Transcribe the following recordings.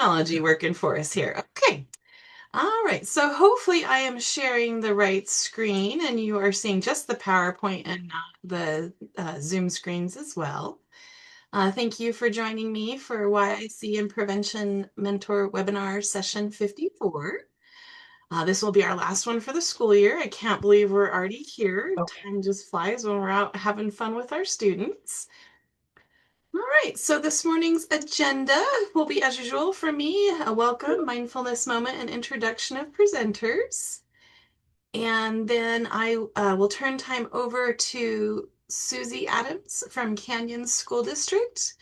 technology working for us here. Okay. All right. So hopefully I am sharing the right screen and you are seeing just the PowerPoint and not the Zoom screens as well. Thank you for joining me for YIC and Prevention Mentor Webinar Session 54. This will be our last one for the school year. I can't believe we're already here. Time just flies when we're out having fun with our students. All right, so this morning's agenda will be, as usual, for me, a welcome, mindfulness moment, and introduction of presenters. And then I will turn time over to Suzie Adams from Canyon School District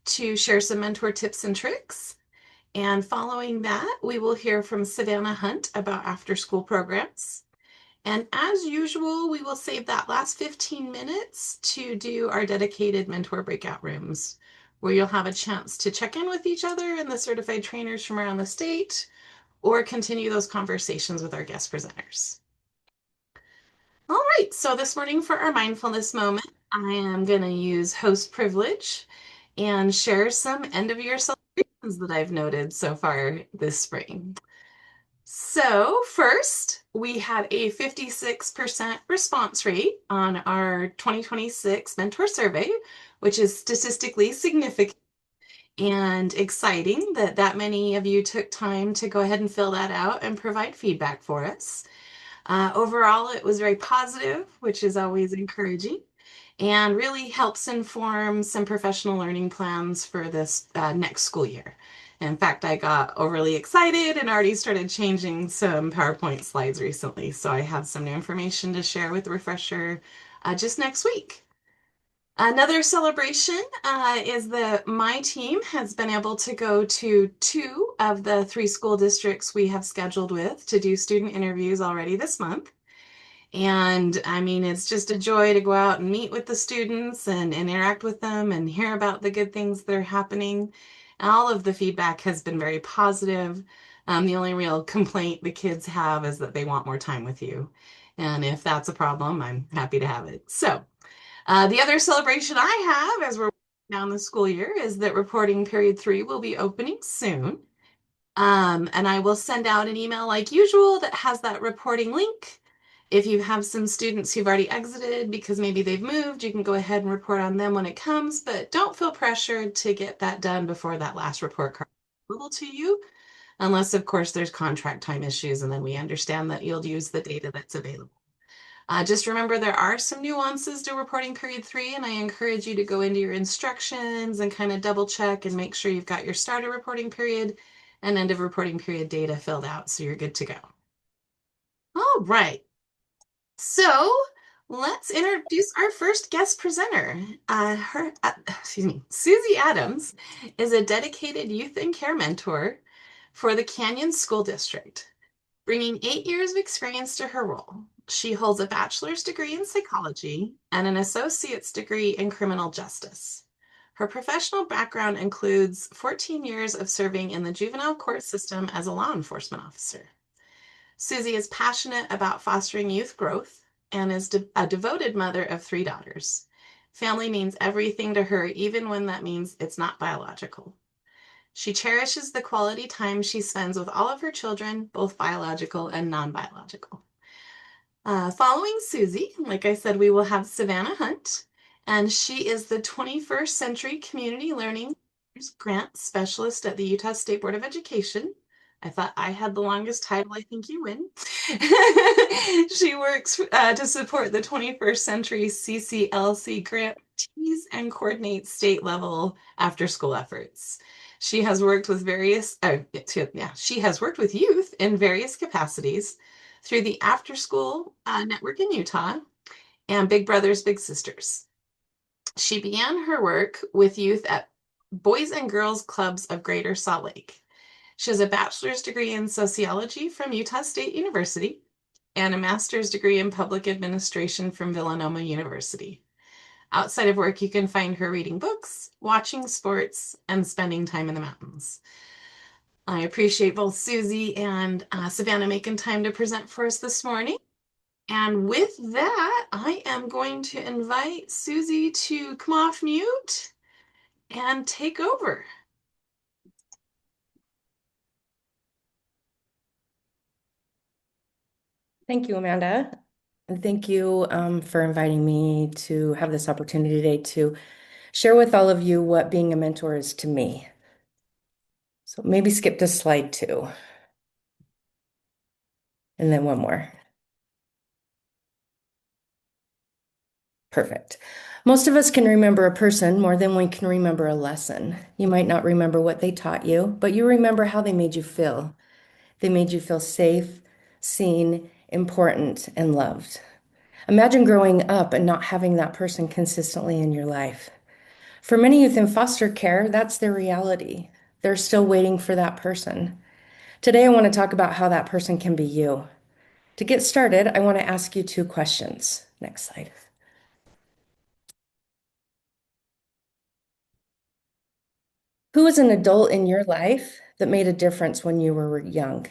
to share some mentor tips and tricks. And following that, we will hear from Savannah Hunt about after-school programs. And as usual, we will save that last 15 minutes to do our dedicated mentor breakout rooms, where you'll have a chance to check in with each other and the certified trainers from around the state, or continue those conversations with our guest presenters. All right, so this morning for our mindfulness moment, I am going to use host privilege and share some end of year celebrations that I've noted so far this spring. So first, we had a 56% response rate on our 2026 mentor survey, which is statistically significant and exciting that that many of you took time to go ahead and fill that out and provide feedback for us. Overall, it was very positive, which is always encouraging, and really helps inform some professional learning plans for this next school year. In fact, I got overly excited and already started changing some PowerPoint slides recently, so I have some new information to share with the refresher just next week. Another celebration is that my team has been able to go to 2 of the 3 school districts we have scheduled with to do student interviews already this month. And I mean, it's just a joy to go out and meet with the students and interact with them and hear about the good things that are happening. All of the feedback has been very positive. The only real complaint the kids have is that they want more time with you. And if that's a problem, I'm happy to have it. So, the other celebration I have as we're down the school year is that reporting period 3 will be opening soon. And I will send out an email like usual that has that reporting link. If you have some students who've already exited because maybe they've moved, you can go ahead and report on them when it comes, but don't feel pressured to get that done before that last report card is available to you, unless of course there's contract time issues, and then we understand that you'll use the data that's available. Just remember there are some nuances to reporting period 3, and I encourage you to go into your instructions and kind of double check and make sure you've got your start of reporting period and end of reporting period data filled out so you're good to go. All right. So let's introduce our first guest presenter. Suzie Adams is a dedicated youth and care mentor for the Canyon School District, bringing 8 years of experience to her role. She holds a bachelor's degree in psychology and an associate's degree in criminal justice. Her professional background includes 14 years of serving in the juvenile court system as a law enforcement officer. Suzie is passionate about fostering youth growth and is a devoted mother of 3 daughters. Family means everything to her, even when that means it's not biological. She cherishes the quality time she spends with all of her children, both biological and non-biological. Following Suzie, like I said, we will have Savannah Hunt, and she is the 21st Century Community Learning Grant Specialist at the Utah State Board of Education. I thought I had the longest title. I think you win. She works to support the 21st Century CCLC grantees and coordinates state level after school efforts. She has worked with she has worked with youth in various capacities through the After School Network in Utah and Big Brothers Big Sisters. She began her work with youth at Boys and Girls Clubs of Greater Salt Lake. She has a bachelor's degree in sociology from Utah State University and a master's degree in public administration from Villanova University. Outside of work, you can find her reading books, watching sports, and spending time in the mountains. I appreciate both Suzie and Savannah making time to present for us this morning. And with that, I am going to invite Suzie to come off mute and take over. Thank you, Amanda. And thank you for inviting me to have this opportunity today to share with all of you what being a mentor is to me. So maybe skip to slide 2 and then one more. Perfect. Most of us can remember a person more than we can remember a lesson. You might not remember what they taught you, but you remember how they made you feel. They made you feel safe, seen, important, and loved. Imagine growing up and not having that person consistently in your life. For many youth in foster care, that's their reality. They're still waiting for that person. Today, I want to talk about how that person can be you. To get started, I want to ask you 2 questions. Next slide. Who was an adult in your life that made a difference when you were young?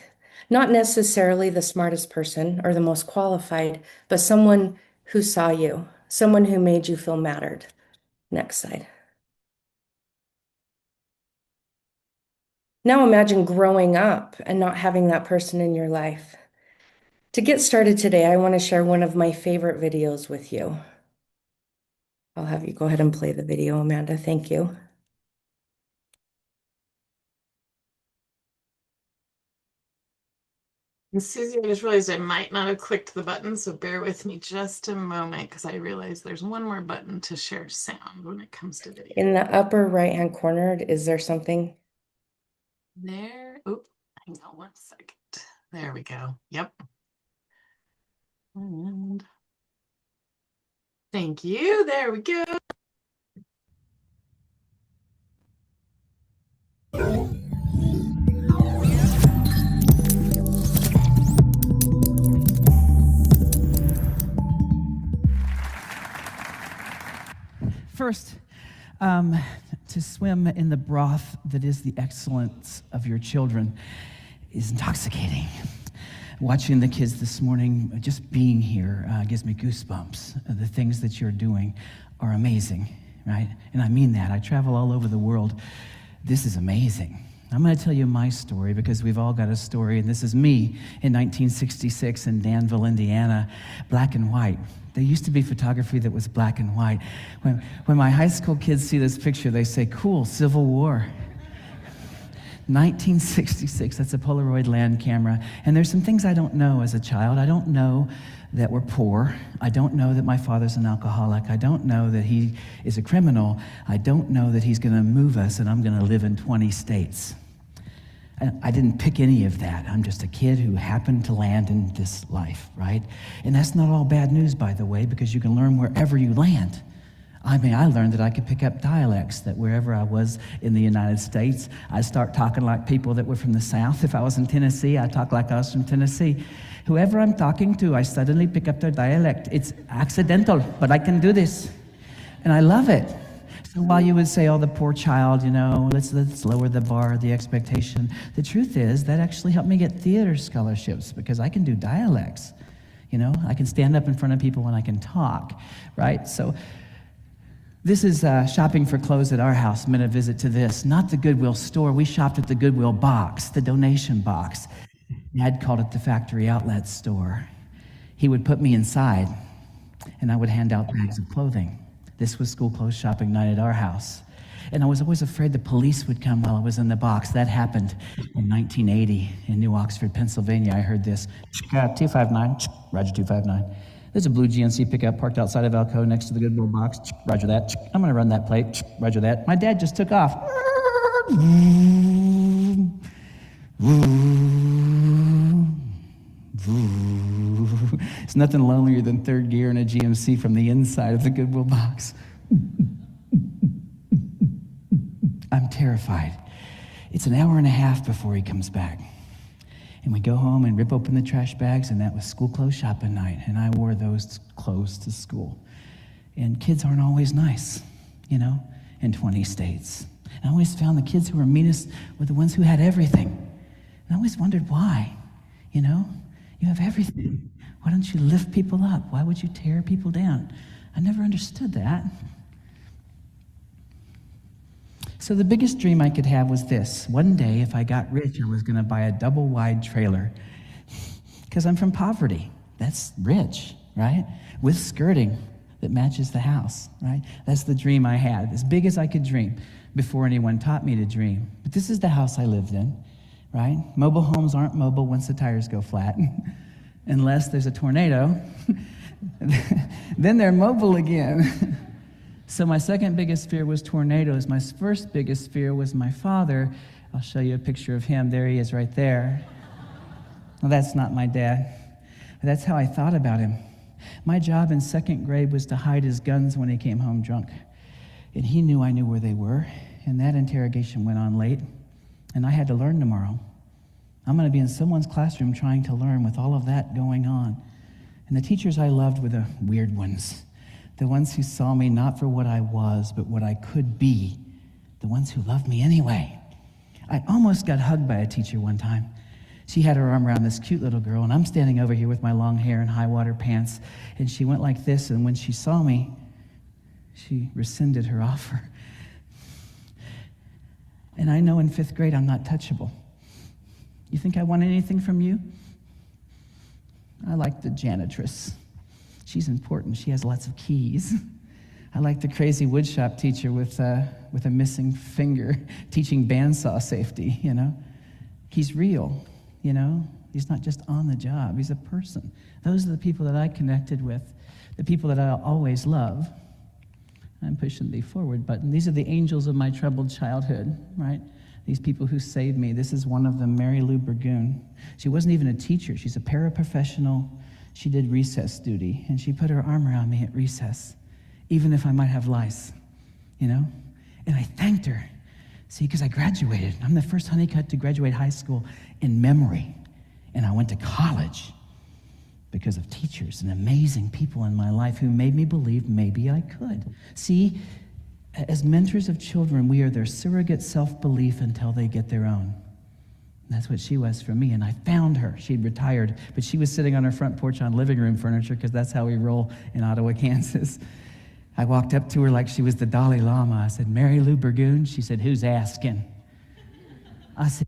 Not necessarily the smartest person or the most qualified, but someone who saw you, someone who made you feel mattered. Next slide. Now imagine growing up and not having that person in your life. To get started today, I want to share one of my favorite videos with you. I'll have you go ahead and play the video, Amanda. Thank you. And Susie, I just realized I might not have clicked the button, so bear with me just a moment because I realized there's one more button to share sound when it comes to video. In the upper right-hand corner, is there something? There. Oh, hang on one second. There we go. Yep. And thank you. There we go. First, to swim in the broth that is the excellence of your children is intoxicating. Watching the kids this morning, just being here gives me goosebumps. The things that you're doing are amazing, right? And I mean that. I travel all over the world. This is amazing. I'm going to tell you my story because we've all got a story, and this is me in 1966 in Danville, Indiana, black and white. There used to be photography that was black and white. When my high school kids see this picture, they say, cool, Civil War. 1966, that's a Polaroid land camera. And there's some things I don't know as a child. I don't know that we're poor. I don't know that my father's an alcoholic. I don't know that he is a criminal. I don't know that he's going to move us and I'm going to live in 20 states. I didn't pick any of that. I'm just a kid who happened to land in this life, right? And that's not all bad news, by the way, because you can learn wherever you land. I mean, I learned that I could pick up dialects, that wherever I was in the United States, I'd start talking like people that were from the South. If I was in Tennessee, I'd talk like I was from Tennessee. Whoever I'm talking to, I suddenly pick up their dialect. It's accidental, but I can do this. And I love it. So while you would say, oh, the poor child, you know, let's lower the bar, the expectation, the truth is that actually helped me get theater scholarships because I can do dialects. You know, I can stand up in front of people and I can talk, right? So this is shopping for clothes at our house, meant a visit to this, not the Goodwill store. We shopped at the Goodwill box, the donation box. Dad called it the factory outlet store. He would put me inside and I would hand out bags of clothing. This was school clothes shopping night at our house. And I was always afraid the police would come while I was in the box. That happened in 1980 in New Oxford, Pennsylvania. I heard this. 259, Roger 259. There's a blue GNC pickup parked outside of Alco next to the Goodwill box. Roger that. I'm going to run that plate. Roger that. My dad just took off. It's nothing lonelier than third gear in a GMC from the inside of the Goodwill box. I'm terrified. It's an hour and a half before he comes back. And we go home and rip open the trash bags, and that was school clothes shopping night. And I wore those clothes to school. And kids aren't always nice, you know, in 20 states. And I always found the kids who were meanest were the ones who had everything. And I always wondered why, you know? You have everything. Why don't you lift people up? Why would you tear people down? I never understood that. So the biggest dream I could have was this. One day, if I got rich, I was going to buy a double-wide trailer because I'm from poverty. That's rich, right? With skirting that matches the house, right? That's the dream I had, as big as I could dream before anyone taught me to dream. But this is the house I lived in, right? Mobile homes aren't mobile once the tires go flat, unless there's a tornado. Then they're mobile again. So my second biggest fear was tornadoes. My first biggest fear was my father. I'll show you a picture of him. There he is right there. Well, that's not my dad. That's how I thought about him. My job in second grade was to hide his guns when he came home drunk. And he knew I knew where they were. And that interrogation went on late. And I had to learn tomorrow. I'm going to be in someone's classroom trying to learn with all of that going on. And the teachers I loved were the weird ones. The ones who saw me not for what I was, but what I could be. The ones who loved me anyway. I almost got hugged by a teacher one time. She had her arm around this cute little girl, and I'm standing over here with my long hair and high-water pants, and she went like this, and when she saw me, she rescinded her offer. And I know in 5th grade I'm not touchable. You think I want anything from you? I like the janitress. She's important. She has lots of keys. I like the crazy woodshop teacher with a missing finger teaching bandsaw safety, you know. He's real, you know. He's not just on the job. He's a person. Those are the people that I connected with, the people that I'll always love. I'm pushing the forward button. These are the angels of my troubled childhood, right? These people who saved me. This is one of them, Mary Lou Burgoon. She wasn't even a teacher. She's a paraprofessional. She did recess duty, and she put her arm around me at recess, even if I might have lice, you know? And I thanked her. See, because I graduated. I'm the first honeycut to graduate high school in memory. And I went to college because of teachers and amazing people in my life who made me believe maybe I could. See, as mentors of children, we are their surrogate self-belief until they get their own. And that's what she was for me, and I found her. She'd retired, but she was sitting on her front porch on living room furniture because that's how we roll in Ottawa, Kansas. I walked up to her like she was the Dalai Lama. I said, Mary Lou Burgoon? She said, who's asking? I said,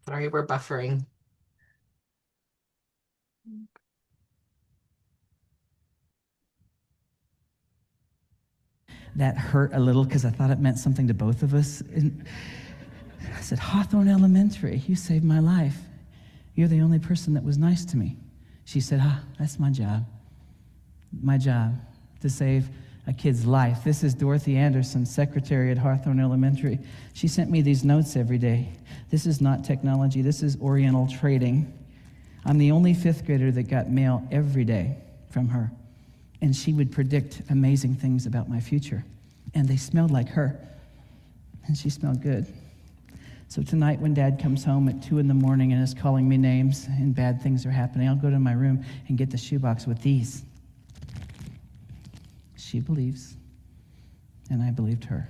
Sorry, we're buffering. that hurt a little because I thought it meant something to both of us. And I said, Hawthorne Elementary, you saved my life. You're the only person that was nice to me. She said, that's my job. My job, to save a kid's life. This is Dorothy Anderson, secretary at Hawthorne Elementary. She sent me these notes every day. This is not technology. This is Oriental trading. I'm the only fifth grader that got mail every day from her. And she would predict amazing things about my future. And they smelled like her. And she smelled good. So tonight when Dad comes home at 2 a.m. and is calling me names and bad things are happening, I'll go to my room and get the shoebox with these. She believes, and I believed her.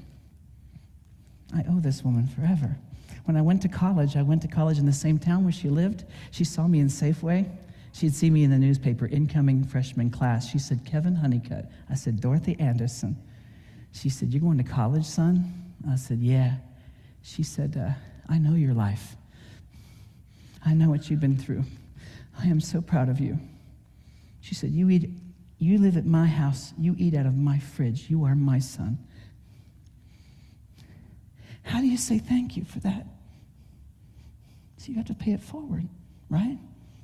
I owe this woman forever. When I went to college in the same town where she lived. She saw me in Safeway. She'd see me in the newspaper, incoming freshman class. She said, Kevin Honeycutt. I said, Dorothy Anderson. She said, you're going to college, son? I said, yeah. She said, I know your life. I know what you've been through. I am so proud of you. She said, you live at my house. You eat out of my fridge. You are my son. How do you say thank you for that? So you have to pay it forward, right?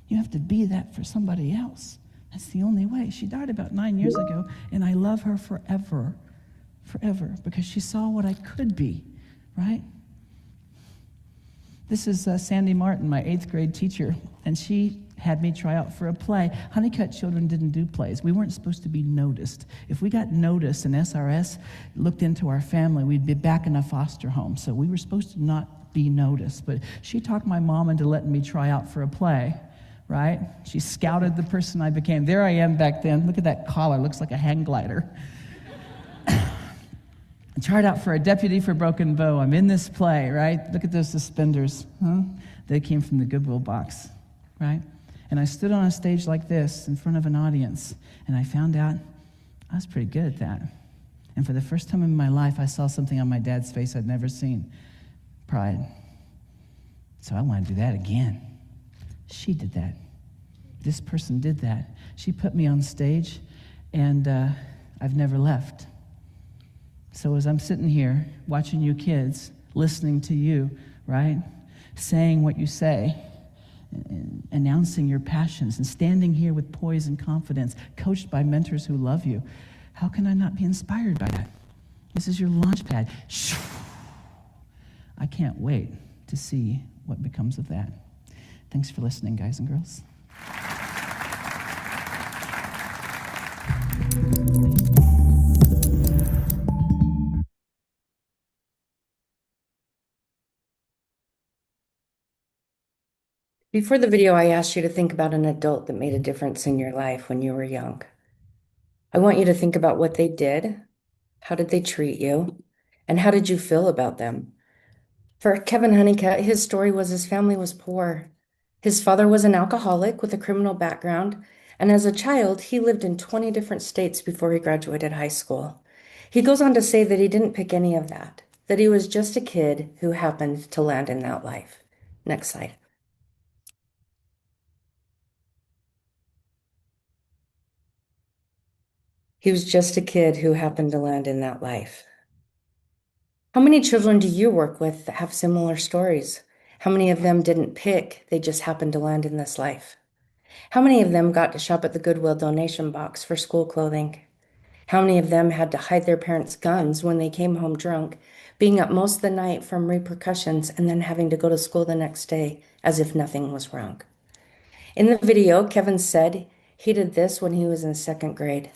You have to be that for somebody else. That's the only way. She died about 9 years ago, and I love her forever, because she saw what I could be, right? This is Sandy Martin, my 8th grade teacher, and she had me try out for a play. Honeycutt children didn't do plays. We weren't supposed to be noticed. If we got noticed and SRS looked into our family, we'd be back in a foster home. So we were supposed to not be noticed. But she talked my mom into letting me try out for a play, right? She scouted the person I became. There I am back then. Look at that collar. Looks like a hang glider. I tried out for a deputy for Broken Bow. I'm in this play, right? Look at those suspenders. Huh? They came from the Goodwill box, right? And I stood on a stage like this in front of an audience, and I found out I was pretty good at that. And for the first time in my life, I saw something on my dad's face I'd never seen: pride. So I want to do that again. She did that. This person did that. She put me on stage, and I've never left. So as I'm sitting here watching you kids, listening to you, right, saying what you say, announcing your passions, and standing here with poise and confidence, coached by mentors who love you, how can I not be inspired by that? This is your launch pad. I can't wait to see what becomes of that. Thanks for listening, guys and girls. Before the video, I asked you to think about an adult that made a difference in your life when you were young. I want you to think about what they did, how did they treat you, and how did you feel about them? For Kevin Honeycutt, his story was his family was poor. His father was an alcoholic with a criminal background, and as a child, he lived in 20 different states before he graduated high school. He goes on to say that he didn't pick any of that he was just a kid who happened to land in that life. Next slide. He was just a kid who happened to land in that life. How many children do you work with that have similar stories? How many of them didn't pick, they just happened to land in this life? How many of them got to shop at the Goodwill donation box for school clothing? How many of them had to hide their parents' guns when they came home drunk, being up most of the night from repercussions and then having to go to school the next day as if nothing was wrong? In the video, Kevin said he did this when he was in second grade.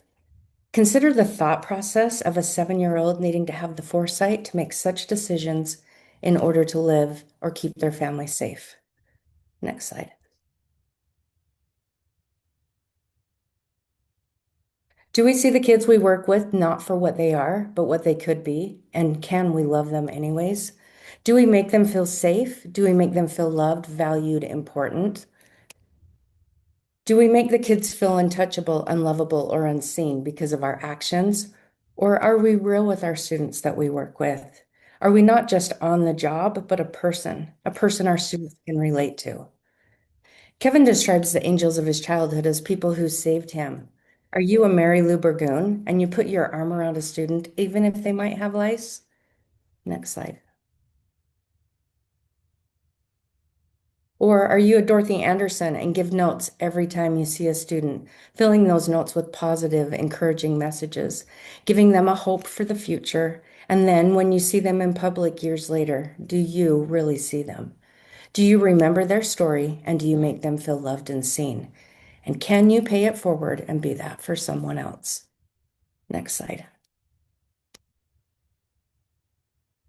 Consider the thought process of a 7-year-old needing to have the foresight to make such decisions in order to live or keep their family safe. Next slide. Do we see the kids we work with not for what they are, but what they could be? And can we love them anyways? Do we make them feel safe? Do we make them feel loved, valued, important? Do we make the kids feel untouchable, unlovable, or unseen because of our actions? Or are we real with our students that we work with? Are we not just on the job, but a person our students can relate to? Kevin describes the angels of his childhood as people who saved him. Are you a Mary Lou Burgoon and you put your arm around a student even if they might have lice? Next slide. Or are you a Dorothy Anderson and give notes every time you see a student, filling those notes with positive, encouraging messages, giving them a hope for the future? And then when you see them in public years later, do you really see them? Do you remember their story and do you make them feel loved and seen? And can you pay it forward and be that for someone else? Next slide.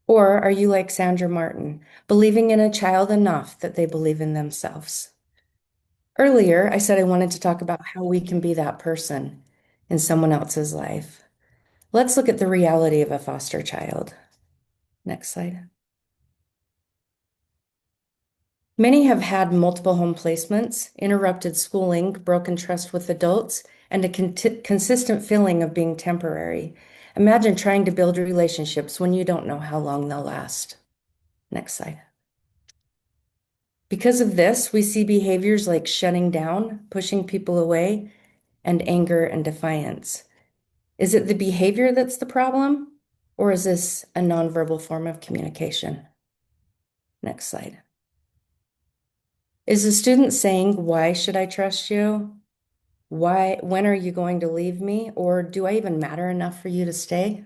Or are you like Sandra Martin, believing in a child enough that they believe in themselves? Earlier, I said I wanted to talk about how we can be that person in someone else's life. Let's look at the reality of a foster child. Next slide. Many have had multiple home placements, interrupted schooling, broken trust with adults, and a consistent feeling of being temporary. Imagine trying to build relationships when you don't know how long they'll last. Next slide. Because of this, we see behaviors like shutting down, pushing people away, and anger and defiance. Is it the behavior that's the problem, or is this a nonverbal form of communication? Next slide. Is the student saying, "Why should I trust you? Why, when are you going to leave me? Or do I even matter enough for you to stay?"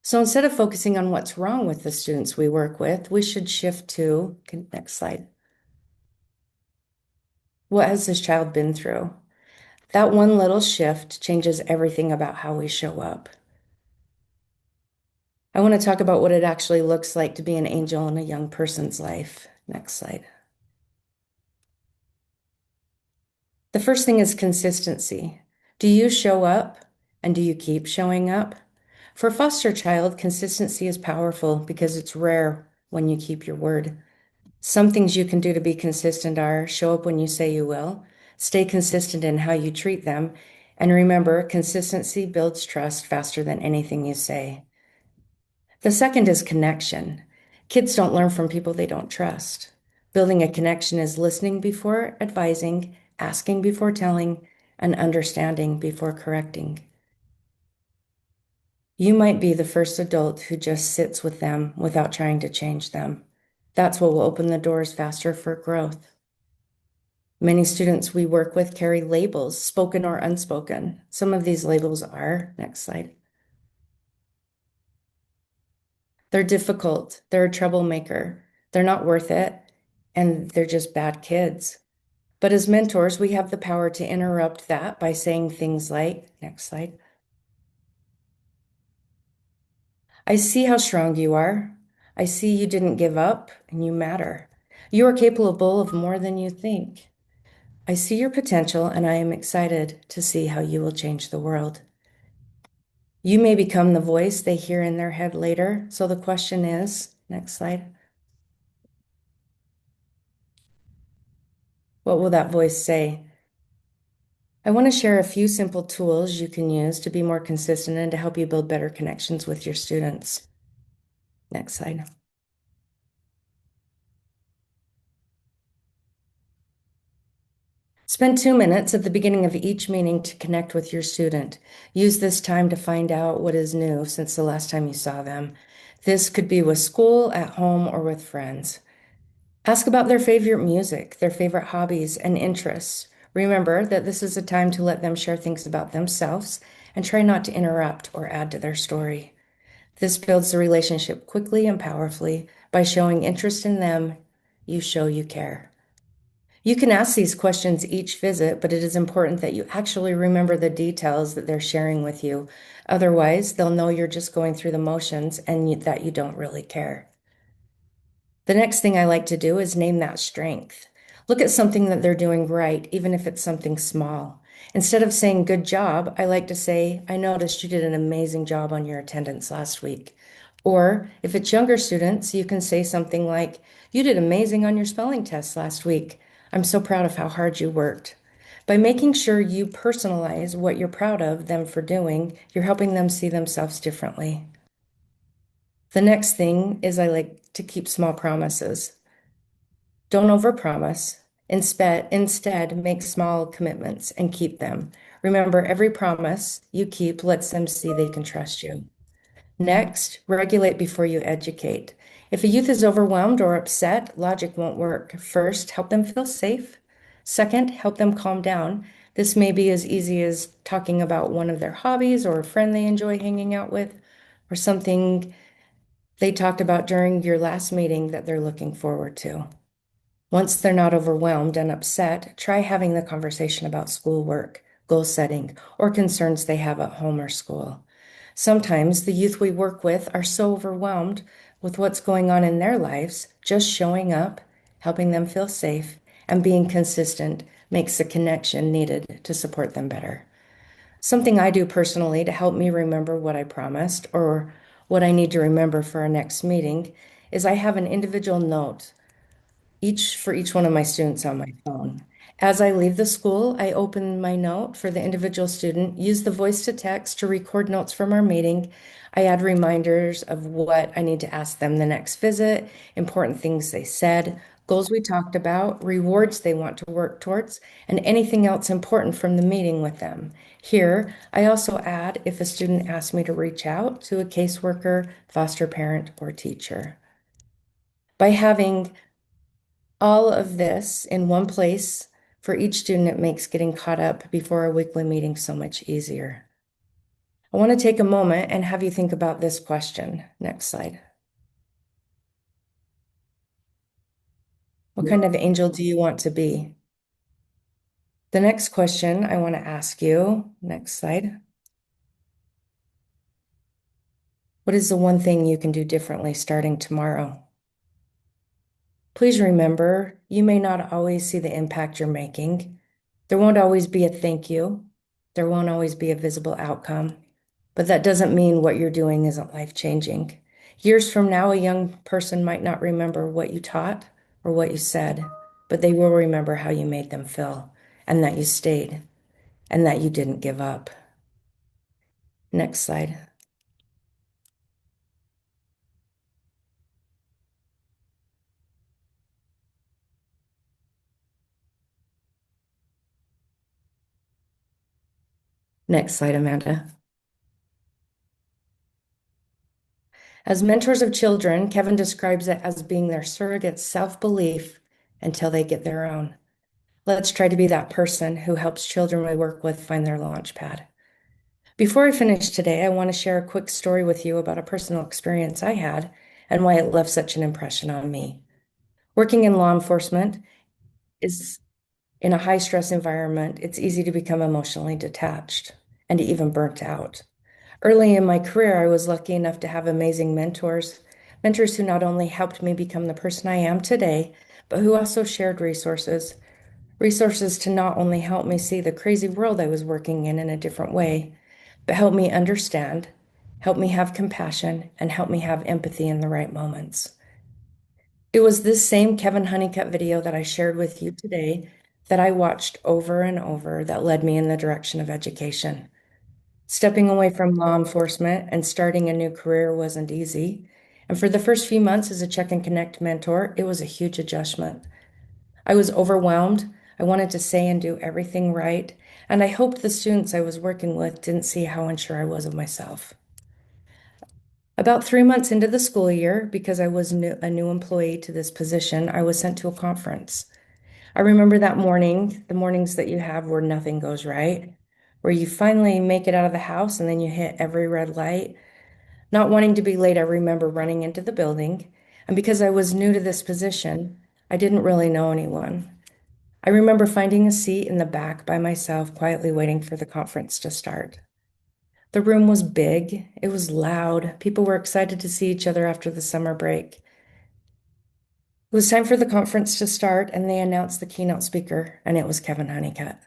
So instead of focusing on what's wrong with the students we work with, we should shift to, next slide. What has this child been through? That one little shift changes everything about how we show up. I want to talk about what it actually looks like to be an angel in a young person's life. Next slide. The first thing is consistency. Do you show up and do you keep showing up? For a foster child, consistency is powerful because it's rare when you keep your word. Some things you can do to be consistent are show up when you say you will, stay consistent in how you treat them, And remember, consistency builds trust faster than anything you say. The second is connection. Kids don't learn from people they don't trust. Building a connection is listening before advising, asking before telling, and understanding before correcting. You might be the first adult who just sits with them without trying to change them. That's what will open the doors faster for growth. Many students we work with carry labels, spoken or unspoken. Some of these labels are, next slide, they're difficult, they're a troublemaker, they're not worth it, and they're just bad kids. But as mentors, we have the power to interrupt that by saying things like, next slide, I see how strong you are. I see you didn't give up and you matter. You are capable of more than you think. I see your potential and I am excited to see how you will change the world. You may become the voice they hear in their head later. So the question is, next slide, what will that voice say? I want to share a few simple tools you can use to be more consistent and to help you build better connections with your students. Next slide. Spend 2 minutes at the beginning of each meeting to connect with your student. Use this time to find out what is new since the last time you saw them. This could be with school, at home, or with friends. Ask about their favorite music, their favorite hobbies, and interests. Remember that this is a time to let them share things about themselves and try not to interrupt or add to their story. This builds the relationship quickly and powerfully. By showing interest in them, you show you care. You can ask these questions each visit, but it is important that you actually remember the details that they're sharing with you. Otherwise, they'll know you're just going through the motions and that you don't really care. The next thing I like to do is name that strength. Look at something that they're doing right, even if it's something small. Instead of saying good job, I like to say, I noticed you did an amazing job on your attendance last week. Or if it's younger students, you can say something like, you did amazing on your spelling test last week. I'm so proud of how hard you worked. By making sure you personalize what you're proud of them for doing, you're helping them see themselves differently. The next thing is I like to keep small promises. Don't overpromise. Instead, make small commitments and keep them. Remember, every promise you keep lets them see they can trust you. Next, regulate before you educate. If a youth is overwhelmed or upset, logic won't work. First, help them feel safe. Second, help them calm down. This may be as easy as talking about one of their hobbies or a friend they enjoy hanging out with, or something they talked about during your last meeting that they're looking forward to. Once they're not overwhelmed and upset, try having the conversation about schoolwork, goal setting, or concerns they have at home or school. Sometimes the youth we work with are so overwhelmed with what's going on in their lives, just showing up, helping them feel safe, and being consistent makes the connection needed to support them better. Something I do personally to help me remember what I promised or what I need to remember for our next meeting is I have an individual note for each one of my students on my phone. As I leave the school, I open my note for the individual student, use the voice to text to record notes from our meeting. I add reminders of what I need to ask them the next visit, important things they said, goals we talked about, rewards they want to work towards, and anything else important from the meeting with them. Here, I also add if a student asks me to reach out to a caseworker, foster parent, or teacher. By having all of this in one place for each student, it makes getting caught up before a weekly meeting so much easier. I want to take a moment and have you think about this question. Next slide. What kind of angel do you want to be? The next question I want to ask you, next slide. What is the one thing you can do differently starting tomorrow? Please remember, you may not always see the impact you're making. There won't always be a thank you. There won't always be a visible outcome. But that doesn't mean what you're doing isn't life-changing. Years from now, a young person might not remember what you taught or what you said, but they will remember how you made them feel and that you stayed. and that you didn't give up. Next slide. Next slide, Amanda. As mentors of children, Kevin describes it as being their surrogate self-belief until they get their own. Let's try to be that person who helps children we work with find their launch pad. Before I finish today, I want to share a quick story with you about a personal experience I had and why it left such an impression on me. Working in law enforcement is in a high stress environment, it's easy to become emotionally detached and even burnt out. Early in my career, I was lucky enough to have amazing mentors who not only helped me become the person I am today, but who also shared resources to not only help me see the crazy world I was working in a different way, but help me understand, help me have compassion, and help me have empathy in the right moments. It was this same Kevin Honeycutt video that I shared with you today that I watched over and over that led me in the direction of education. Stepping away from law enforcement and starting a new career wasn't easy. And for the first few months as a Check and Connect mentor, it was a huge adjustment. I was overwhelmed. I wanted to say and do everything right. And I hoped the students I was working with didn't see how unsure I was of myself. About 3 months into the school year, because I was a new employee to this position, I was sent to a conference. I remember that morning, the mornings that you have where nothing goes right, where you finally make it out of the house and then you hit every red light. Not wanting to be late, I remember running into the building. And because I was new to this position, I didn't really know anyone. I remember finding a seat in the back by myself, quietly waiting for the conference to start. The room was big, it was loud, people were excited to see each other after the summer break. It was time for the conference to start, and they announced the keynote speaker, and it was Kevin Honeycutt.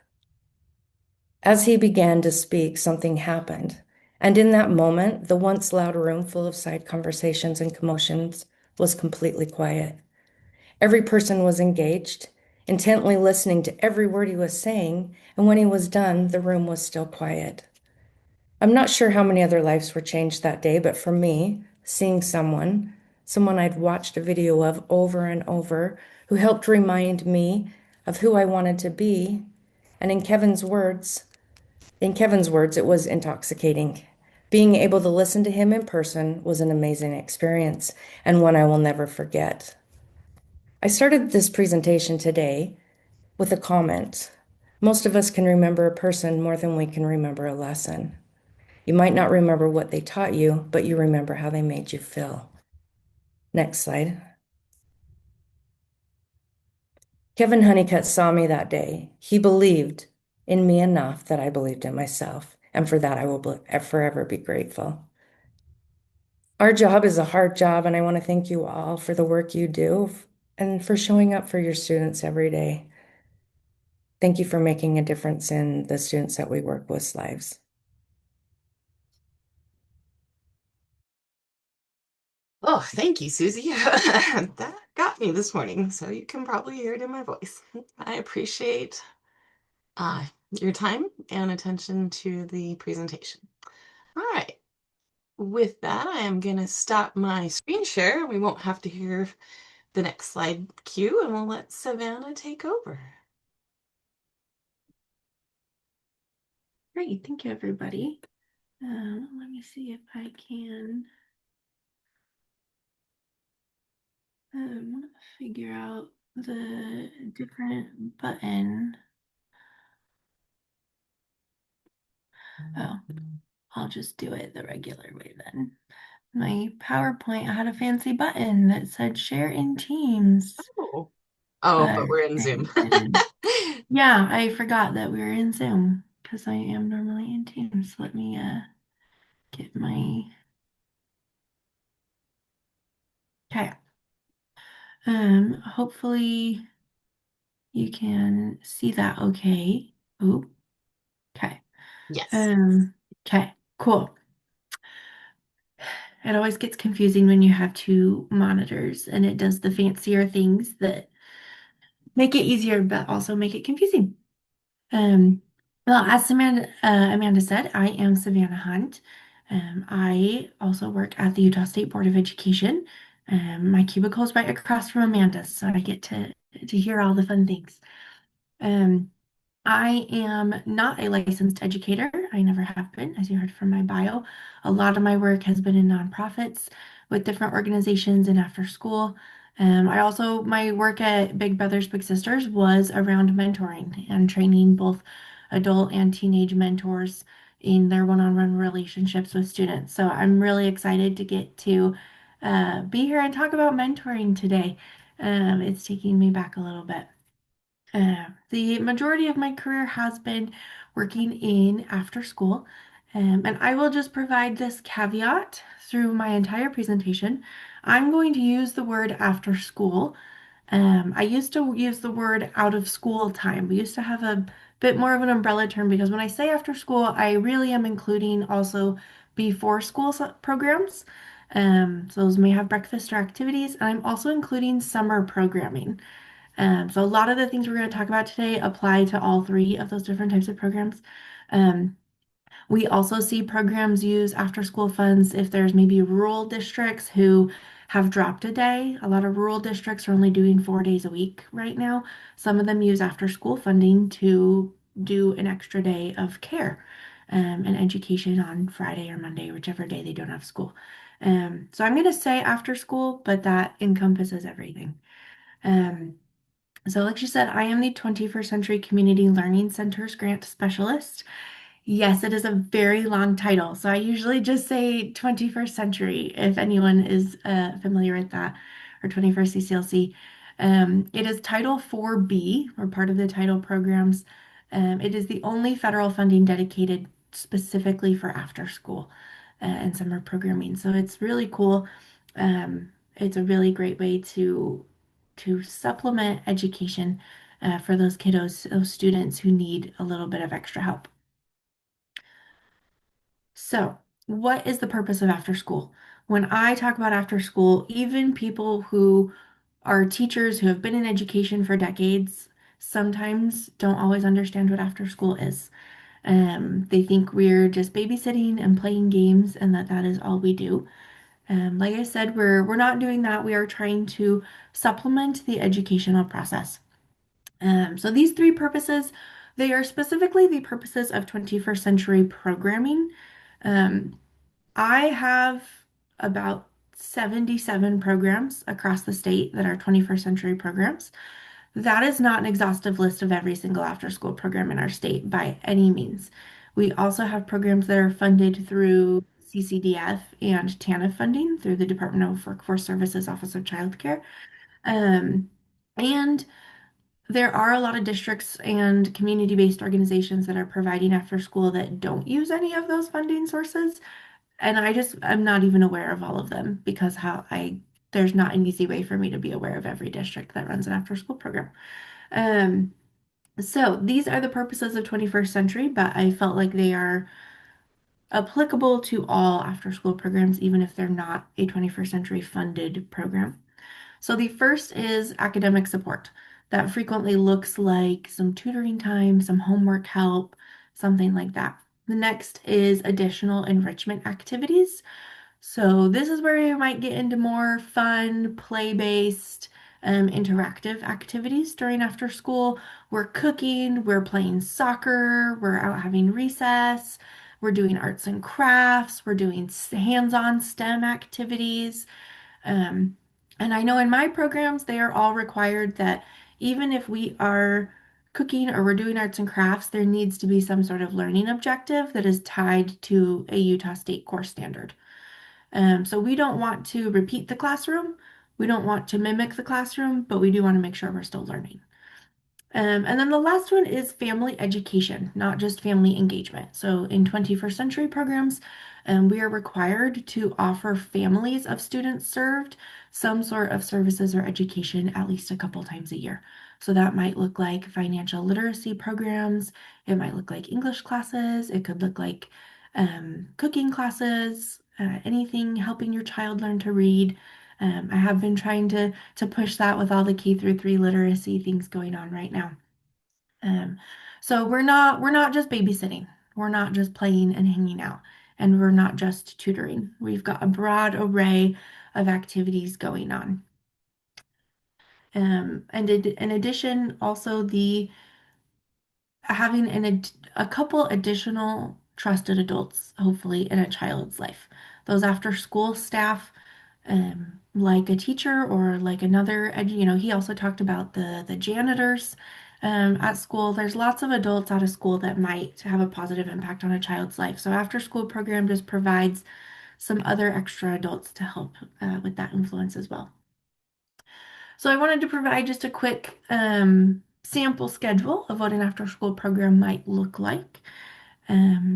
As he began to speak, something happened. And in that moment, the once loud room full of side conversations and commotions was completely quiet. Every person was engaged, intently listening to every word he was saying, and when he was done, the room was still quiet. I'm not sure how many other lives were changed that day, but for me, seeing someone I'd watched a video of over and over, who helped remind me of who I wanted to be, and in Kevin's words, it was intoxicating. Being able to listen to him in person was an amazing experience and one I will never forget. I started this presentation today with a comment. Most of us can remember a person more than we can remember a lesson. You might not remember what they taught you, but you remember how they made you feel. Next slide. Kevin Honeycutt saw me that day. He believed in me enough that I believed in myself, and for that I will forever be grateful. Our job is a hard job, and I want to thank you all for the work you do and for showing up for your students every day. Thank you for making a difference in the students that we work with's lives. Oh, thank you, Susie. That got me this morning, so you can probably hear it in my voice. I appreciate uh, your time and attention to the presentation. All right. With that, I am going to stop my screen share. We won't have to hear the next slide cue, and we'll let Savannah take over. Great, thank you, everybody. Let me see if I can figure out the different button. Oh, I'll just do it the regular way then. My PowerPoint had a fancy button that said share in Teams. Oh, but But we're in it Zoom. didn't. Yeah, I forgot that we were in Zoom because I am normally in Teams. Let me get my okay. Hopefully you can see that okay. Oh, okay. Yes. Okay, cool. It always gets confusing when you have two monitors and it does the fancier things that make it easier but also make it confusing. Um, Well, as Amanda said, I am Savannah Hunt. I also work at the Utah State Board of Education. My cubicle is right across from Amanda's, so I get to hear all the fun things. Um, I am not a licensed educator. I never have been, as you heard from my bio. A lot of my work has been in nonprofits with different organizations and after school. My work at Big Brothers Big Sisters was around mentoring and training both adult and teenage mentors in their one-on-one relationships with students. So I'm really excited to get to be here and talk about mentoring today. It's taking me back a little bit. The majority of my career has been working in after school, and I will just provide this caveat through my entire presentation. I'm going to use the word after school. I used to use the word out of school time. We used to have a bit more of an umbrella term because when I say after school, I really am including also before school programs. So those may have breakfast or activities, and I'm also including summer programming. So a lot of the things we're going to talk about today apply to all three of those different types of programs. Um, we also see programs use after school funds if there's maybe rural districts who have dropped a day. A lot of rural districts are only doing 4 days a week right now. Some of them use after school funding to do an extra day of care and education on Friday or Monday, whichever day they don't have school. So I'm going to say after school, but that encompasses everything. Um, so, like she said, I am the 21st Century Community Learning Centers Grant Specialist. Yes, it is a very long title. So, I usually just say 21st Century if anyone is familiar with that, or 21st CCLC. It is Title 4B, or part of the title programs. It is the only federal funding dedicated specifically for after school and summer programming. So, it's really cool. It's a really great way to supplement education for those kiddos, those students who need a little bit of extra help. So, what is the purpose of after school? When I talk about after school, even people who are teachers who have been in education for decades sometimes don't always understand what after school is. They think we're just babysitting and playing games and that is all we do. Like I said, we're not doing that. We are trying to supplement the educational process. So these three purposes, they are specifically the purposes of 21st century programming. Um, I have about 77 programs across the state that are 21st century programs. That is not an exhaustive list of every single after school program in our state by any means. We also have programs that are funded through CCDF and TANF funding through the Department of Workforce Services Office of Child Care. Um, and there are a lot of districts and community-based organizations that are providing after school that don't use any of those funding sources. And I'm not even aware of all of them because there's not an easy way for me to be aware of every district that runs an after school program. Um, so these are the purposes of 21st century, but I felt like they are applicable to all after school programs, even if they're not a 21st century funded program. So the first is academic support. That frequently looks like some tutoring time, some homework help, something like that. The next is additional enrichment activities. So this is where you might get into more fun, play-based, interactive activities during after school. We're cooking, we're playing soccer, we're out having recess, we're doing arts and crafts, we're doing hands-on STEM activities. Um, and I know in my programs, they are all required that even if we are cooking or we're doing arts and crafts, there needs to be some sort of learning objective that is tied to a Utah State course standard. So we don't want to repeat the classroom. We don't want to mimic the classroom, but we do want to make sure we're still learning. And then the last one is family education, not just family engagement. So in 21st century programs, we are required to offer families of students served some sort of services or education at least a couple times a year. So that might look like financial literacy programs. It might look like English classes. It could look like cooking classes, anything helping your child learn to read. I have been trying to push that with all the K through 3 literacy things going on right now. Um, So we're not just babysitting. We're not just playing and hanging out, and we're not just tutoring. We've got a broad array of activities going on. And in addition, also the having a couple additional trusted adults, hopefully, in a child's life. Those after school staff, like a teacher or like another, he also talked about the janitors at school. There's lots of adults out of school that might have a positive impact on a child's life. So after school program just provides some other extra adults to help with that influence as well. So I wanted to provide just a quick sample schedule of what an after-school program might look like.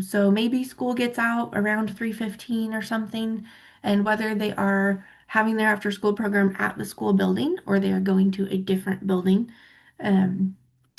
So maybe school gets out around 3:15 or something, and whether they are having their after-school program at the school building or they are going to a different building, um,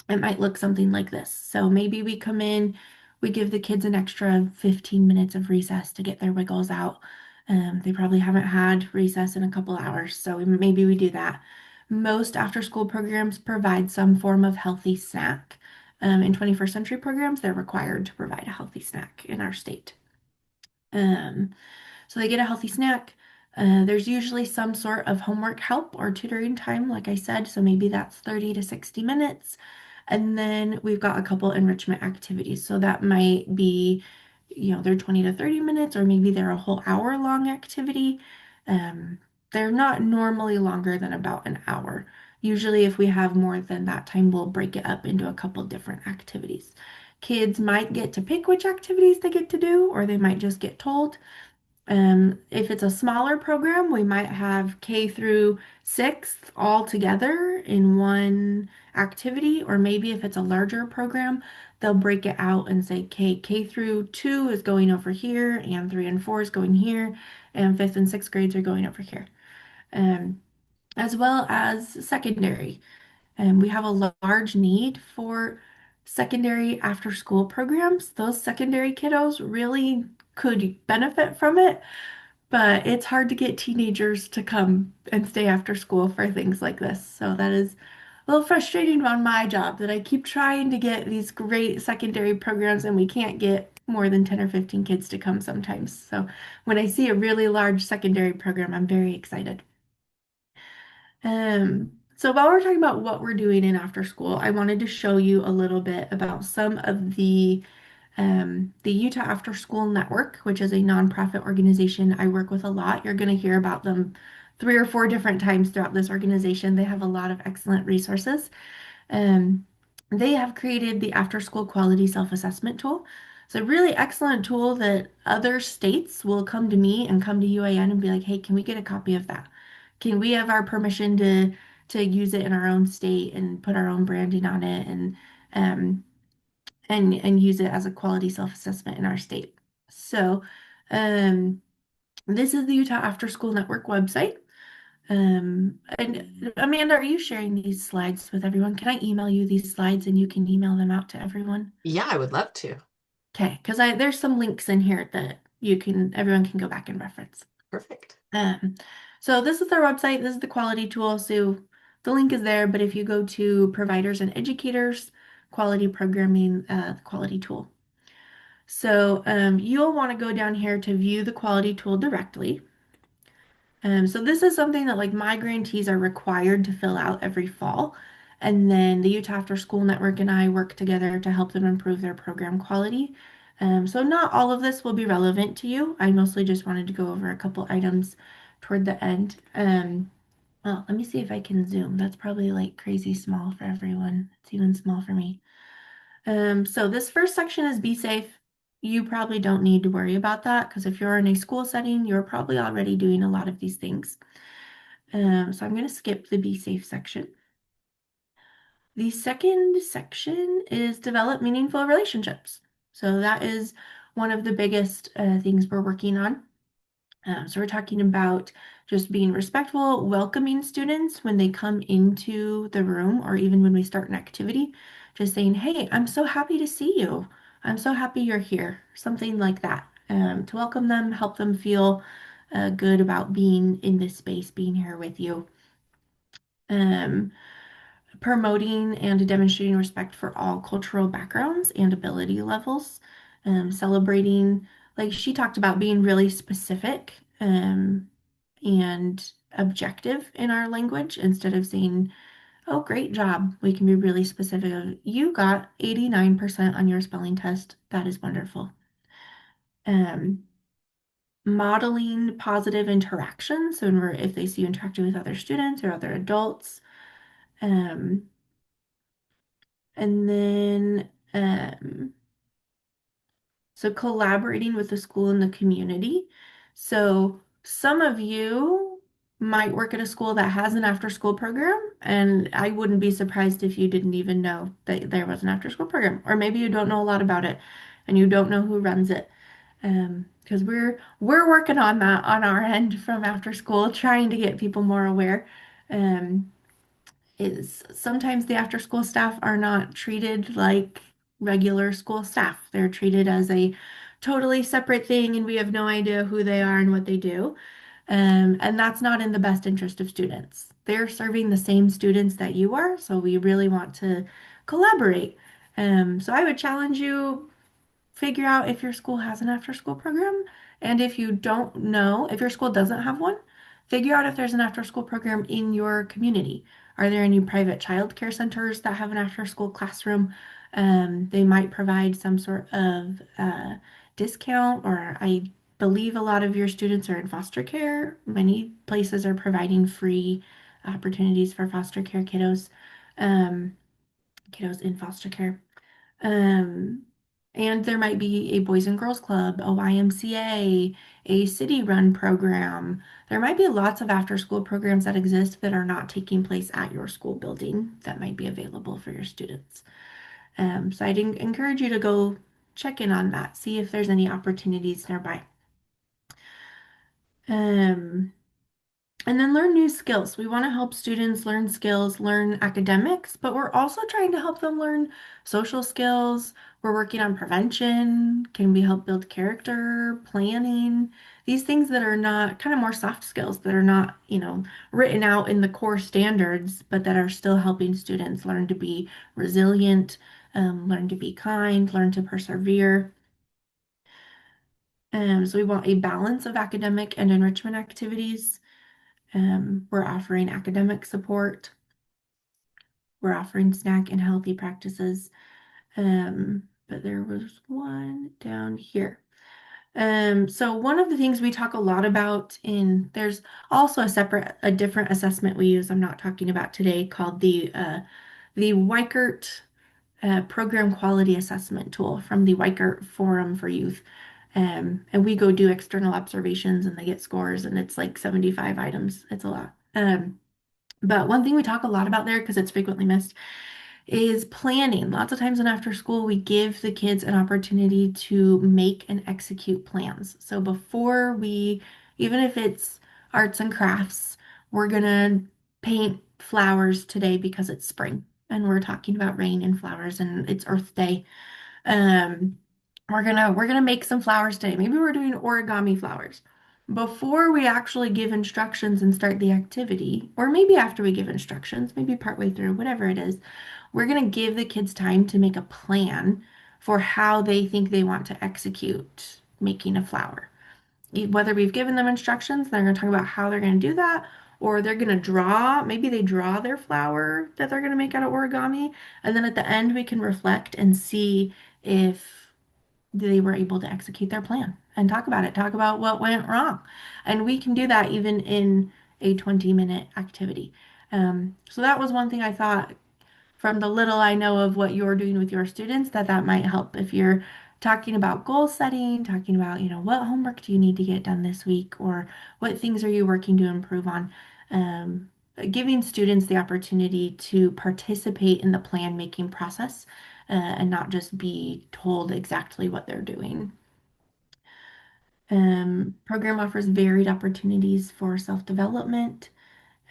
it might look something like this. So maybe we come in, we give the kids an extra 15 minutes of recess to get their wiggles out. They probably haven't had recess in a couple hours, so maybe we do that. Most after-school programs provide some form of healthy snack. In 21st century programs, they're required to provide a healthy snack in our state. Um, so they get a healthy snack. There's usually some sort of homework help or tutoring time, like I said, so maybe that's 30 to 60 minutes. And then we've got a couple enrichment activities. So that might be, they're 20 to 30 minutes, or maybe they're a whole hour long activity. Um, they're not normally longer than about an hour. Usually, if we have more than that time, we'll break it up into a couple different activities. Kids might get to pick which activities they get to do, or they might just get told. If it's a smaller program, we might have K through sixth all together in one activity, or maybe if it's a larger program, they'll break it out and say K through two is going over here, and three and four is going here, and fifth and sixth grades are going over here. Um, as well as secondary. And we have a large need for secondary after school programs. Those secondary kiddos really could benefit from it, but it's hard to get teenagers to come and stay after school for things like this. So that is a little frustrating on my job that I keep trying to get these great secondary programs and we can't get more than 10 or 15 kids to come sometimes. So when I see a really large secondary program, I'm very excited. So while we're talking about what we're doing in after school, I wanted to show you a little bit about some of the Utah After School Network, which is a nonprofit organization I work with a lot. You're going to hear about them 3 or 4 different times throughout this organization. They have a lot of excellent resources. Um, they have created the After School Quality Self-Assessment Tool. It's a really excellent tool that other states will come to me and come to UAN and be like, "Hey, can we get a copy of that? Can we have our permission to use it in our own state and put our own branding on it um, and use it as a quality self-assessment in our state?" So, um, this is the Utah After School Network website. And Amanda, are you sharing these slides with everyone? Can I email you these slides and you can email them out to everyone? Yeah, I would love to. Okay, because I there's some links in here that everyone can go back and reference. Perfect. Um, so this is their website. This is the quality tool. So the link is there, but if you go to providers and educators, quality programming, the quality tool. So you'll want to go down here to view the quality tool directly. So this is something that like my grantees are required to fill out every fall. And then the Utah After School Network and I work together to help them improve their program quality. So not all of this will be relevant to you. I mostly just wanted to go over a couple items toward the end. Well, let me see if I can zoom. That's probably like crazy small for everyone. It's even small for me. So this first section is be safe. You probably don't need to worry about that because if you're in a school setting, you're probably already doing a lot of these things. So I'm going to skip the be safe section. The second section is develop meaningful relationships. So that is one of the biggest things we're working on. So we're talking about just being respectful, welcoming students when they come into the room or even when we start an activity, just saying, "Hey, I'm so happy to see you. I'm so happy you're here." Something like that to welcome them, help them feel good about being in this space, being here with you. Um, promoting and demonstrating respect for all cultural backgrounds and ability levels, celebrating, like she talked about, being really specific and objective in our language instead of saying, oh, great job. We can be really specific of, you got 89% on your spelling test. That is wonderful. Um, Modeling positive interaction. So if they see you interacting with other students or other adults. Um, and then so collaborating with the school and the community. So some of you might work at a school that has an after-school program, and I wouldn't be surprised if you didn't even know that there was an after-school program, or maybe you don't know a lot about it and you don't know who runs it. Because we're working on that on our end from after school, trying to get people more aware. Um, is sometimes the after school staff are not treated like regular school staff. They're treated as a totally separate thing, and we have no idea who they are and what they do. And that's not in the best interest of students. They're serving the same students that you are, so we really want to collaborate. So I would challenge you, figure out if your school has an after school program. And if you don't know, if your school doesn't have one, figure out if there's an after school program in your community. Are there any private child care centers that have an after school classroom? They might provide some sort of discount, or I believe a lot of your students are in foster care. Many places are providing free opportunities for foster care um, kiddos in foster care. Um, and there might be a Boys and Girls Club, a YMCA, a city-run program. There might be lots of after-school programs that exist that are not taking place at your school building that might be available for your students. So I'd encourage you to go check in on that, see if there's any opportunities nearby. Um, And then learn new skills. We want to help students learn skills, learn academics, but we're also trying to help them learn social skills. We're working on prevention. Can we help build character, planning, these things that are not kind of more soft skills that are not, written out in the core standards, but that are still helping students learn to be resilient, learn to be kind, learn to persevere. So we want a balance of academic and enrichment activities. We're offering academic support. We're offering snack and healthy practices. But there was one down here. So one of the things we talk a lot about there's also a different assessment we use, I'm not talking about today, called the YICERT Program Quality Assessment Tool from the YICERT Forum for Youth. And we go do external observations and they get scores, and it's like 75 items. It's a lot. But one thing we talk a lot about there, because it's frequently missed, is planning. Lots of times in after school, we give the kids an opportunity to make and execute plans. So before even if it's arts and crafts, we're gonna paint flowers today because it's spring and we're talking about rain and flowers and it's Earth Day. Um, we're gonna make some flowers today. Maybe we're doing origami flowers. Before we actually give instructions and start the activity, or maybe after we give instructions, maybe partway through, whatever it is, we're gonna give the kids time to make a plan for how they think they want to execute making a flower. Whether we've given them instructions, they're gonna talk about how they're gonna do that, or they're gonna draw, maybe they draw their flower that they're gonna make out of origami, and then at the end we can reflect and see if they were able to execute their plan and talk about it, talk about what went wrong. And we can do that even in a 20-minute activity. So that was one thing I thought, from the little I know of what you're doing with your students, that might help if you're talking about goal setting, talking about, what homework do you need to get done this week, or what things are you working to improve on. Um, Giving students the opportunity to participate in the plan making process, and not just be told exactly what they're doing. Program offers varied opportunities for self-development,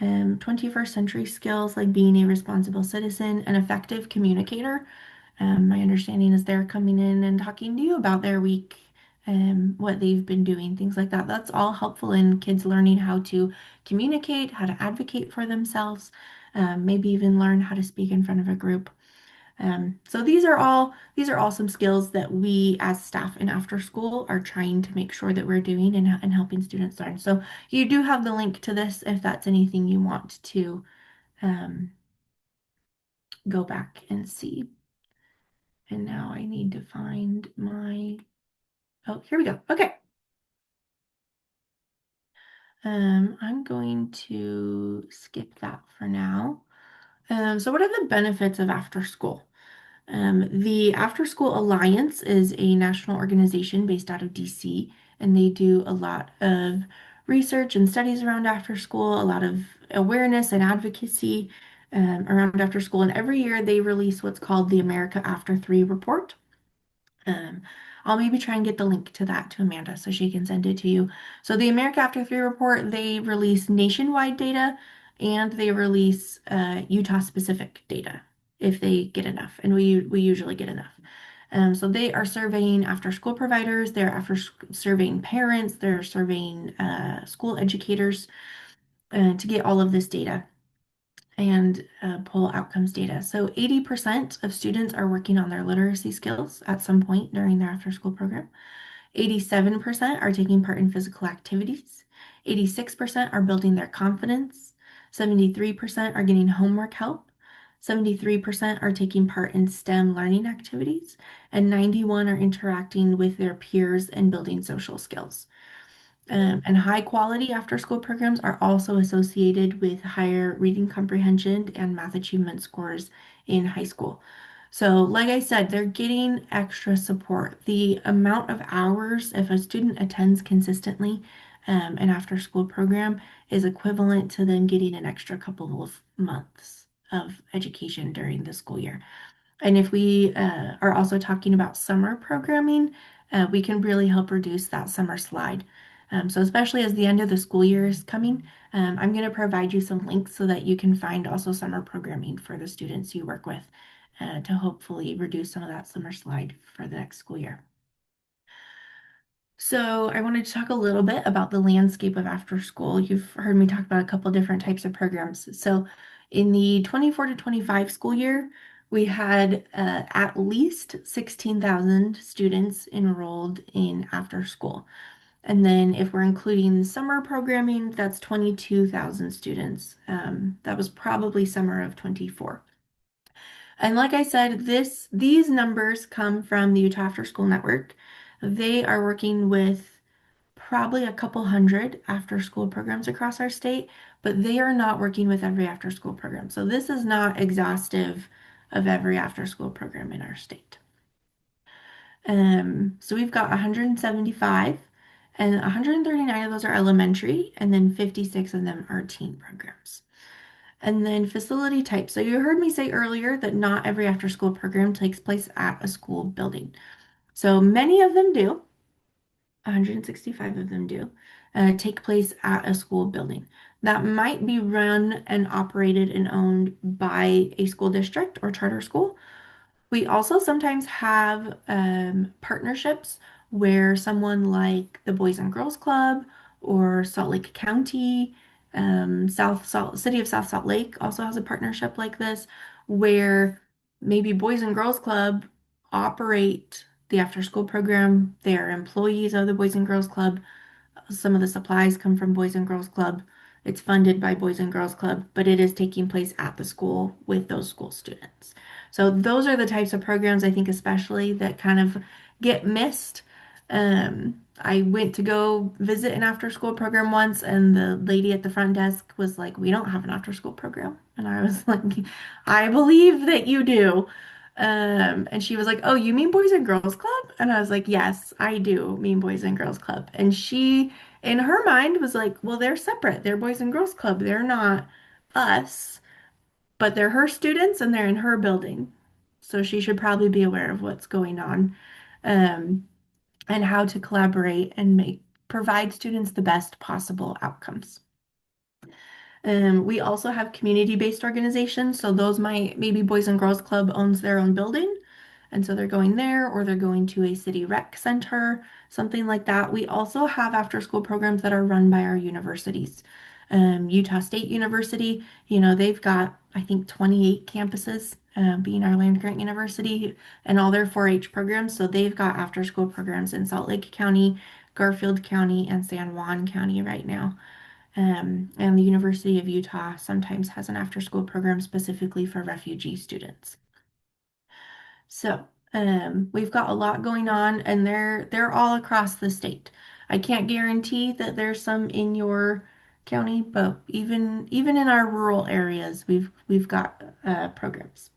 21st century skills like being a responsible citizen, an effective communicator. My understanding is they're coming in and talking to you about their week, what they've been doing, things like that. That's all helpful in kids learning how to communicate, how to advocate for themselves. maybe even learn how to speak in front of a group. So these are all some skills that we as staff in after school are trying to make sure that we're doing and helping students learn. So you do have the link to this if that's anything you want to um, go back and see. And now I need to find my, oh, here we go. Okay. I'm going to skip that for now. So what are the benefits of after school? The After School Alliance is a national organization based out of DC, and they do a lot of research and studies around after school, a lot of awareness and advocacy around after school. And every year they release what's called the America After Three report. Um, I'll maybe try and get the link to that to Amanda so she can send it to you. So the America After Three report, they release nationwide data and they release Utah specific data if they get enough, and we usually get enough. So they are surveying after school providers, they're surveying parents, they're surveying school educators to get all of this data and pull outcomes data. So 80% of students are working on their literacy skills at some point during their after school program. 87% are taking part in physical activities. 86% are building their confidence. 73% are getting homework help. 73% are taking part in STEM learning activities. And 91 are interacting with their peers and building social skills. And high quality after school programs are also associated with higher reading comprehension and math achievement scores in high school. So, like I said, they're getting extra support. The amount of hours, if a student attends consistently an after school program, is equivalent to them getting an extra couple of months of education during the school year. And if we are also talking about summer programming, we can really help reduce that summer slide. So especially as the end of the school year is coming, I'm going to provide you some links so that you can find also summer programming for the students you work with to hopefully reduce some of that summer slide for the next school year. So I wanted to talk a little bit about the landscape of after school. You've heard me talk about a couple different types of programs. So in the 24 to 25 school year, we had at least 16,000 students enrolled in after school. And then if we're including summer programming, that's 22,000 students. That was probably summer of 24. And like I said, these numbers come from the Utah After School Network. They are working with probably a couple hundred after school programs across our state, but they are not working with every after school program. So this is not exhaustive of every after school program in our state. So we've got 175, and 139 of those are elementary, and then 56 of them are teen programs. And then facility type. So you heard me say earlier that not every after school program takes place at a school building. So many of them do. 165 of them do take place at a school building. That might be run and operated and owned by a school district or charter school. We also sometimes have partnerships where someone like the Boys and Girls Club or Salt Lake County, City of South Salt Lake also has a partnership like this where maybe Boys and Girls Club operate the after school program. They are employees of the Boys and Girls Club. Some of the supplies come from Boys and Girls Club. It's funded by Boys and Girls Club, but it is taking place at the school with those school students. So those are the types of programs I think especially that kind of get missed. I went to go visit an after school program once, and the lady at the front desk was like, "We don't have an after school program." And I was like, "I believe that you do." And she was like, "Oh, you mean Boys and Girls Club?" And I was like, "Yes, I do mean Boys and Girls Club." And she, in her mind, was like, "Well, they're separate. They're Boys and Girls Club. They're not us, but they're her students and they're in her building. So she should probably be aware of what's going on, um, and how to collaborate and provide students the best possible outcomes." We also have community-based organizations. So those might, maybe Boys and Girls Club owns their own building. And so they're going there, or they're going to a city rec center, something like that. We also have after-school programs that are run by our universities. Utah State University, they've got, I think, 28 campuses, being our land grant university, and all their 4-H programs. So they've got after school programs in Salt Lake County, Garfield County, and San Juan County right now. And the University of Utah sometimes has an after school program specifically for refugee students. So, we've got a lot going on, and they're all across the state. I can't guarantee that there's some in your county, but even in our rural areas, we've got programs.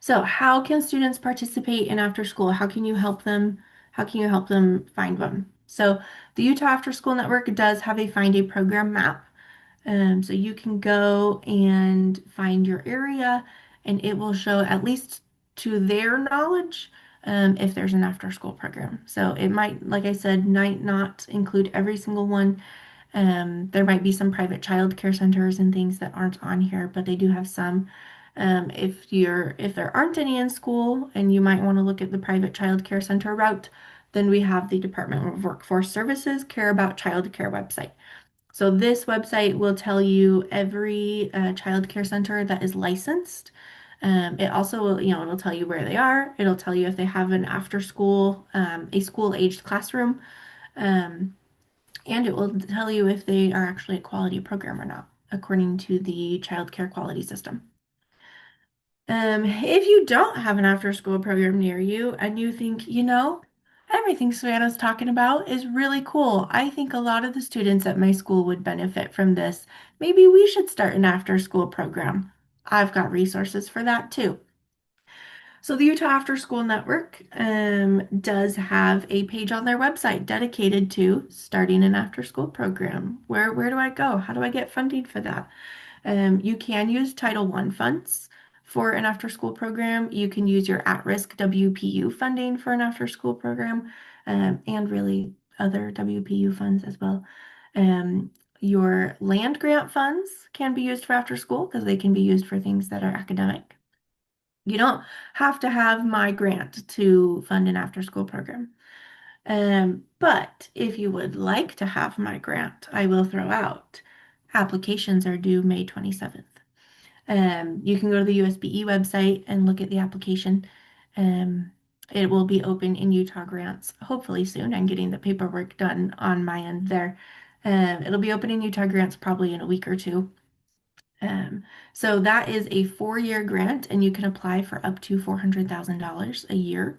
So, how can students participate in after school? How can you help them? How can you help them find one? So, the Utah After School Network does have a Find a Program map. So you can go and find your area, and it will show, at least to their knowledge, if there's an after school program. So it might, like I said, might not include every single one. There might be some private child care centers and things that aren't on here, but they do have some. If there aren't any in school and you might want to look at the private child care center route, then we have the Department of Workforce Services Care About Child Care website. So this website will tell you every child care center that is licensed. It also will, it'll tell you where they are. It'll tell you if they have an after school, a school-aged classroom, um, and it will tell you if they are actually a quality program or not, according to the child care quality system. If you don't have an after-school program near you and you think, everything Savannah's talking about is really cool. I think a lot of the students at my school would benefit from this. Maybe we should start an after-school program. I've got resources for that too. So the Utah After School Network does have a page on their website dedicated to starting an after-school program. Where do I go? How do I get funding for that? You can use Title I funds for an after-school program. You can use your at-risk WPU funding for an after-school program, and really other WPU funds as well. Your land grant funds can be used for after school because they can be used for things that are academic. You don't have to have my grant to fund an after-school program. But if you would like to have my grant, I will throw out. Applications are due May 27th. You can go to the USBE website and look at the application. It will be open in Utah Grants hopefully soon. I'm getting the paperwork done on my end there. It'll be open in Utah Grants probably in a week or two. So that is a 4-year grant, and you can apply for up to $400,000 a year,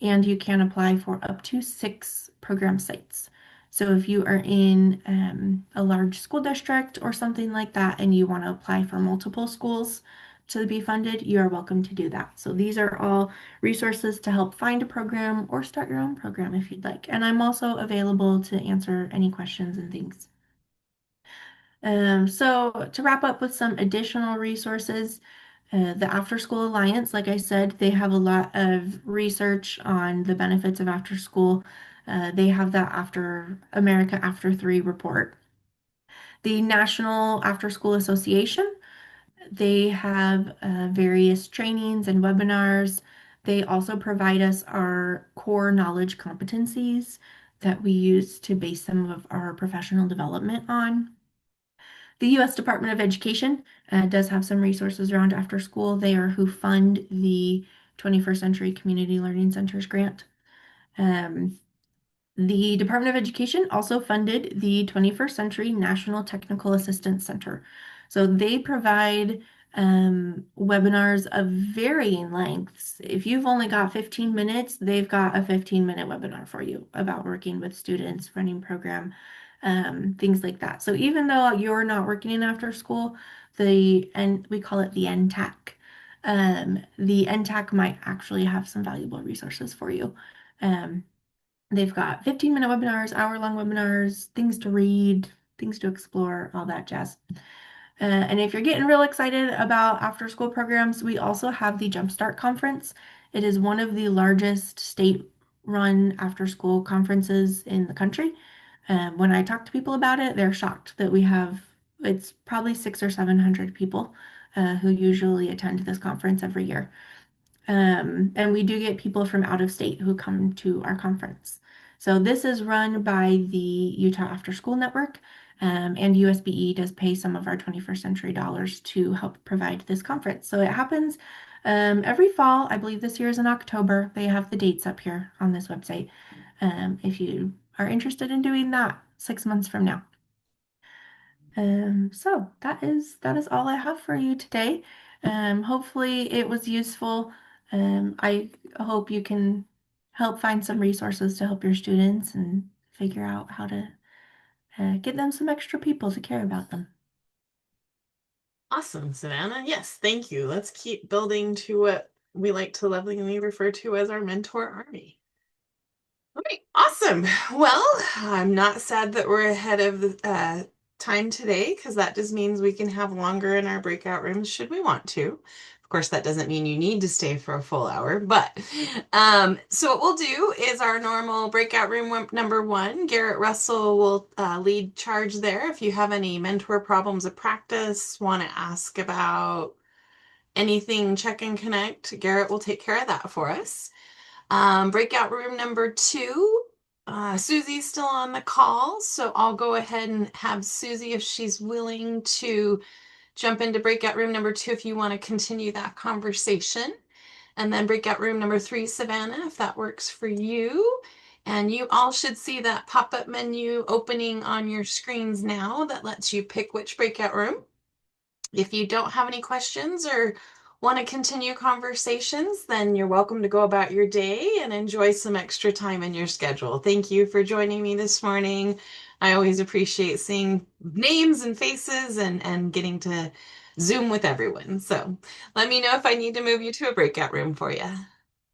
and you can apply for up to 6 program sites. So if you are in a large school district or something like that, and you want to apply for multiple schools to be funded, you are welcome to do that. So these are all resources to help find a program or start your own program if you'd like. And I'm also available to answer any questions and things. So to wrap up with some additional resources, the After School Alliance, like I said, they have a lot of research on the benefits of after school. They have that After America After 3 report. The National After School Association, they have various trainings and webinars. They also provide us our core knowledge competencies that we use to base some of our professional development on. The U.S. Department of Education does have some resources around after school. They are who fund the 21st Century Community Learning Centers grant. The Department of Education also funded the 21st Century National Technical Assistance Center. So they provide webinars of varying lengths. If you've only got 15 minutes, they've got a 15-minute webinar for you about working with students, running program, things like that. So even though you're not working in after school, and we call it the NTAC. The NTAC might actually have some valuable resources for you. They've got 15-minute webinars, hour-long webinars, things to read, things to explore, all that jazz. And if you're getting real excited about after-school programs, we also have the Jumpstart Conference. It is one of the largest state-run after-school conferences in the country. When I talk to people about it, they're shocked that it's probably 600 or 700 people who usually attend this conference every year. And we do get people from out of state who come to our conference. So this is run by the Utah After School Network. And USBE does pay some of our 21st century dollars to help provide this conference. So it happens every fall. I believe this year is in October. They have the dates up here on this website if you are interested in doing that 6 months from now. So that is all I have for you today. Hopefully it was useful. I hope you can help find some resources to help your students and figure out how to get them some extra people to care about them. Awesome, Savannah. Yes, thank you. Let's keep building to what we like to lovingly refer to as our mentor army. Okay, awesome. Well, I'm not sad that we're ahead of the time today because that just means we can have longer in our breakout rooms should we want to. Of course, that doesn't mean you need to stay for a full hour, but so what we'll do is our normal breakout room number one. Garrett Russell will lead charge there. If you have any mentor problems of practice, want to ask about anything, check and connect, Garrett will take care of that for us. Breakout room number two, Susie's still on the call, so I'll go ahead and have Suzie, if she's willing to jump into breakout room number two, if you want to continue that conversation. And then breakout room number three, Savannah, if that works for you. And you all should see that pop-up menu opening on your screens now that lets you pick which breakout room. If you don't have any questions or want to continue conversations, then you're welcome to go about your day and enjoy some extra time in your schedule. Thank you for joining me this morning. I always appreciate seeing names and faces and getting to Zoom with everyone. So let me know if I need to move you to a breakout room for you.